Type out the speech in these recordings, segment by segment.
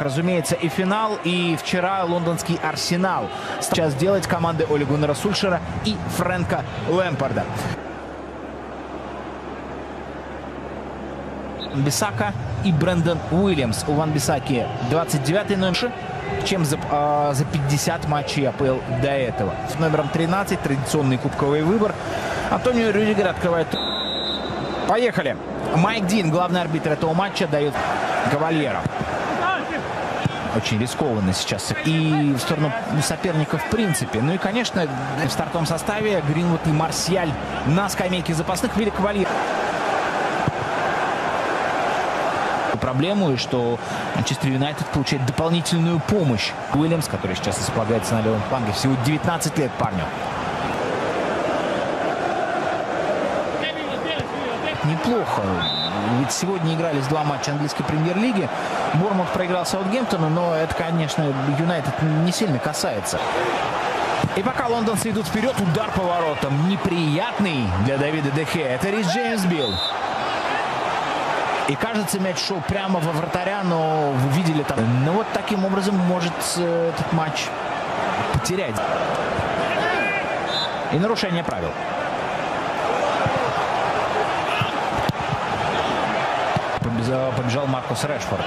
разумеется, и финал, и вчера лондонский Арсенал. Сейчас делать команды Оле Гуннара Сульшера и Фрэнка Лэмпарда. Бисака и Брэндон Уильямс. У Ван-Бисаки 29-й номер, чем за 50 матчей АПЛ до этого. С номером 13 традиционный кубковый выбор. Антонио Рюдигер открывает. Поехали. Майк Дин, главный арбитр этого матча, дает Кавальеро. Очень рискованно сейчас. И в сторону соперников в принципе. Ну и, конечно, в стартовом составе Гринвуд и Марсиаль на скамейке запасных. Вилли Кавальеро. Проблему, и что Манчестер Юнайтед получает дополнительную помощь. Уильямс, который сейчас располагается на левом фланге, всего 19 лет парню. Неплохо. Ведь сегодня игрались два матча английской премьер-лиги. Бормут проиграл Саутгемптону, но это, конечно, Юнайтед не сильно касается. И пока лондонцы идут вперед, удар по воротам неприятный для Давида де Геа. Это Рис Джеймс бил. И кажется, мяч шел прямо во вратаря, но вы видели там. Ну вот таким образом может этот матч потерять. И нарушение правил. Побежал Маркус Решфорд.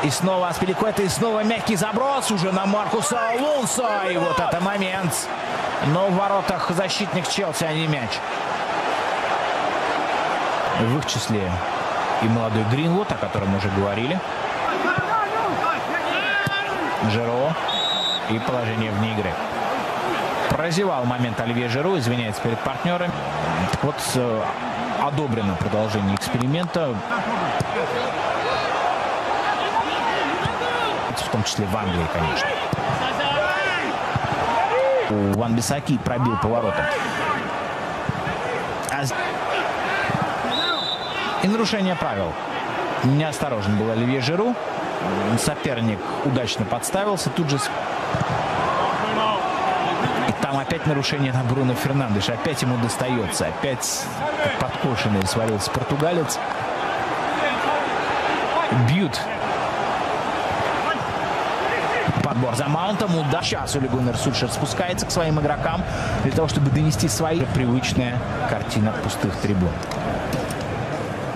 И снова Аспиликуэта, и снова мягкий заброс уже на Маркуса Алонсо. И вот это момент. Но в воротах защитник Челси, а не мяч. В их числе и молодой Гринвуд, о котором мы уже говорили. Жиро и положение вне игры. Прозевал момент Оливье Жиру, извиняется перед партнерами. Так вот, одобрено продолжение эксперимента. В том числе в Англии, конечно. Ван-Бисаки пробил поворотом. И нарушение правил. Неосторожен был Оливье Жиру. Соперник удачно подставился. Тут же... И там опять нарушение на Бруно Фернандеша. Опять ему достается. Опять подкошенный свалился португалец. Бьют. Подбор за маунтом. Удар. Сейчас Оле Гуннар Сульшер спускается к своим игрокам для того, чтобы донести свои. Привычная картина пустых трибун.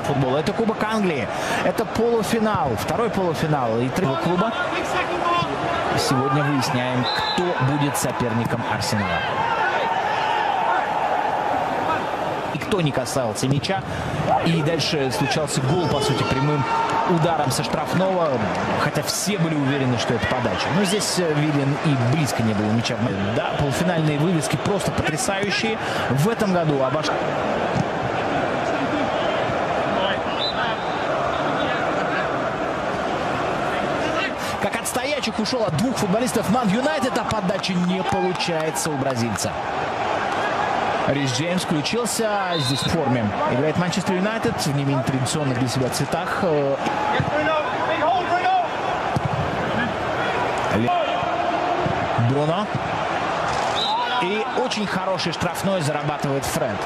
Футбол. Это Кубок Англии. Это полуфинал. Второй полуфинал и третьего клуба. Сегодня выясняем, кто будет соперником Арсенала. Никто не касался мяча. И дальше случался гол, по сути, прямым ударом со штрафного. Хотя все были уверены, что это подача. Но здесь виден и близко не было мяча. Да, полуфинальные вывески просто потрясающие. В этом году обошли. Как от стоячих ушел от двух футболистов Ман Юнайтед, а подача не получается у бразильца. Рис Джеймс включился здесь в форме. Играет Манчестер Юнайтед в не менее традиционных для себя цветах. Бруно. И очень хороший штрафной зарабатывает Фред.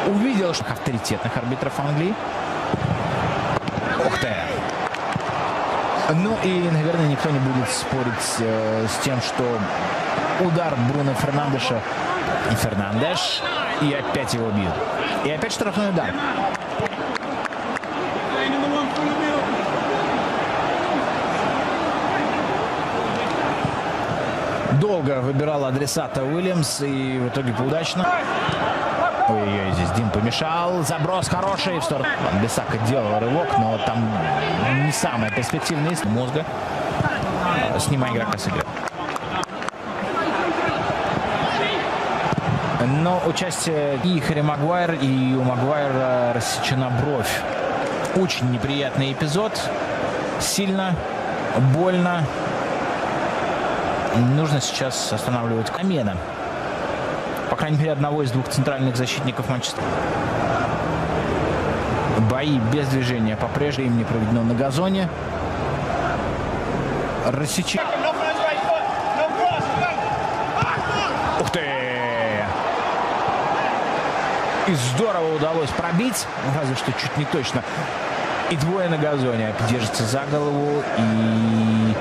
Увидел авторитетных арбитров Англии. Ух ты! Ну и, наверное, никто не будет спорить с тем, что удар Бруно Фернандеша и Фернандеш, и опять его бьют. И опять штрафной удар. Долго выбирал адресата Уильямс, и в итоге удачно. Ой-ой-ой, здесь Дин помешал. Заброс хороший в сторону. Бисака делал рывок, но там не самая перспективная мозга. Снимай игрока с игры. Но участие и Харри Магуайр, и у Магуайра рассечена бровь. Очень неприятный эпизод. Сильно, больно. Нужно сейчас останавливать Камена. По крайней мере, одного из двух центральных защитников Манчестера. Бои без движения по-прежнему им не проведено на газоне. Рассечение. Ух ты! И здорово удалось пробить. Разве что чуть не точно. И двое на газоне. Держится за голову. И...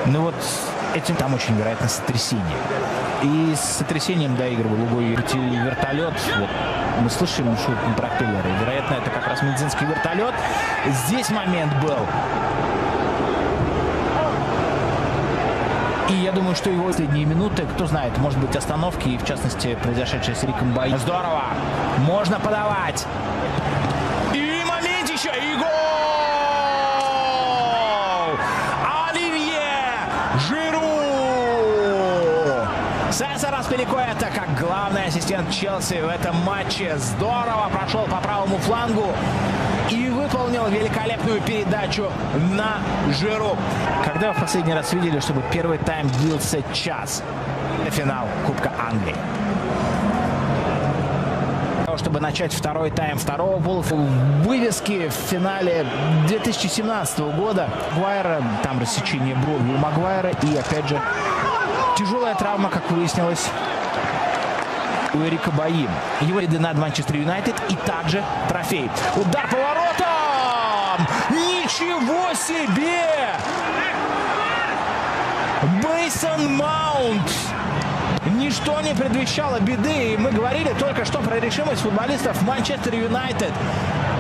Ну вот этим там очень вероятно сотрясение. И с сотрясением доигрывал Угой вертолет. Вот. Мы слышим шум пропеллера. Вероятно, это как раз медицинский вертолет. Здесь момент был. И я думаю, что его последние минуты, кто знает, может быть, остановки, и в частности, произошедшие с Риком Баи. Здорово! Можно подавать! И момент еще! И гол! Оливье Жиру! Сесар Аспиликуэта, как главный ассистент Челси в этом матче, здорово прошел по правому флангу и выполнил великолепную передачу на Жиру. Когда вы в последний раз видели, чтобы первый тайм длился час? Финал Кубка Англии. Чтобы начать второй тайм второго пола, вывески в финале 2017 года. Магуайра, там рассечение брови у Магуайра и, опять же, тяжелая травма, как выяснилось, у Эрика Баи. Его ряды над Манчестер Юнайтед и также трофей. Удар по воротам! Ничего себе! Мейсон Маунт! Ничто не предвещало беды. И мы говорили только что про решимость футболистов Манчестер Юнайтед.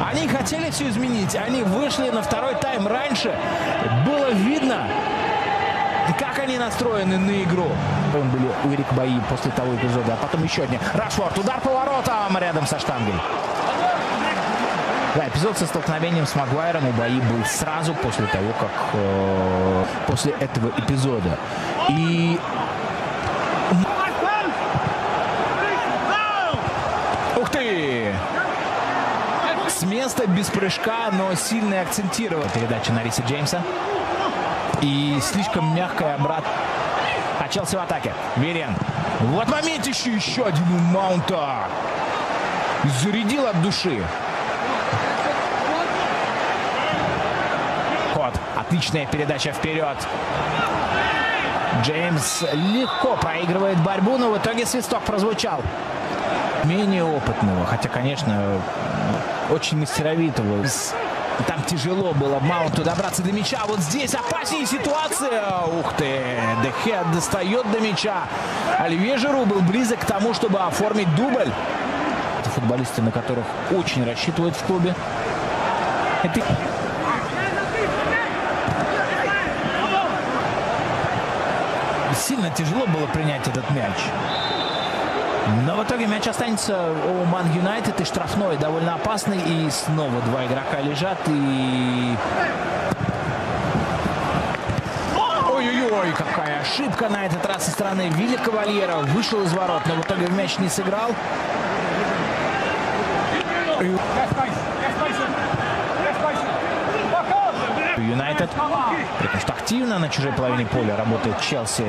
Они хотели все изменить. Они вышли на второй тайм раньше. Было видно, как они настроены на игру. Были у Эрика Баи после того эпизода. А потом еще один. Рашфорд. Удар по воротам рядом со штангой. Да, эпизод со столкновением с Магуайром у Баи был сразу после того, как... после этого эпизода. И... Ух ты! С места без прыжка, но сильно акцентировал. Передача на Риса Джеймса. И слишком мягкая обратно. А Челси в атаке. Верен. Вот момент еще один у Маунта. Зарядил от души. Ход. Отличная передача вперед. Джеймс легко проигрывает борьбу, но в итоге свисток прозвучал. Менее опытного, хотя, конечно, очень мастеровитого. Там тяжело было Маунту добраться до мяча. Вот здесь опаснее ситуация. Ух ты! Де Геа достает до мяча. Оливье Жиру был близок к тому, чтобы оформить дубль. Это футболисты, на которых очень рассчитывают в клубе. Это... Сильно тяжело было принять этот мяч. Но в итоге мяч останется у Ман Юнайтед, и штрафной довольно опасный. И снова два игрока лежат. И... Ой-ой-ой, какая ошибка на этот раз со стороны Вилли Кавальера. Вышел из ворот, но в итоге в мяч не сыграл. Юнайтед. Потому что активно на чужой половине поля работает Челси.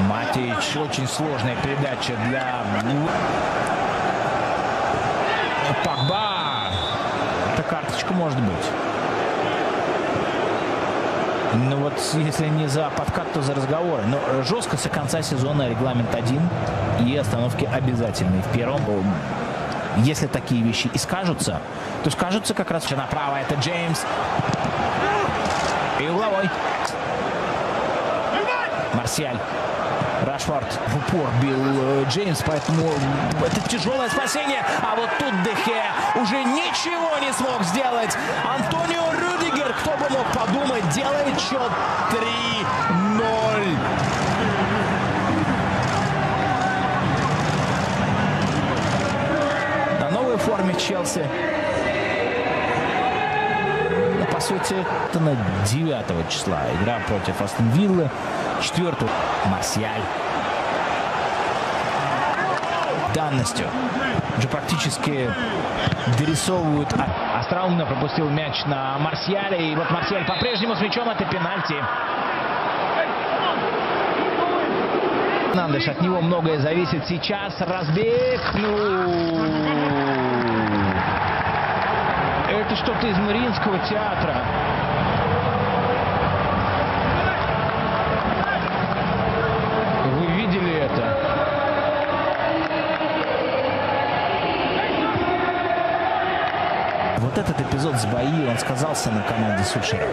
Матич. Очень сложная передача для Погба. Это карточка может быть. Ну вот, если не за подкат, то за разговоры. Но жесткость до конца сезона регламент 1. И остановки обязательны. В первом, если такие вещи и скажутся, то скажутся как раз направо. Это Джеймс. И угловой. Марсиаль. Рашфорд в упор бил Джеймс, поэтому это тяжелое спасение. А вот тут Де Геа уже ничего не смог сделать. Антонио Рюдигер, кто бы мог подумать, делает счет 3-0. На новой форме Челси. По сути, это на 9 числа. Игра против Астон Виллы. 4 Марсиаль. Данностью. Уже практически дорисовывают. Остроумно пропустил мяч на Марсиаля. И вот Марсиаль по-прежнему с мячом. Это пенальти. Нандеш, от него многое зависит сейчас. Разбег. Ну... Это что-то из Мариинского театра. Вы видели это? Вот этот эпизод с Баи, он сказался на команде Сульшера.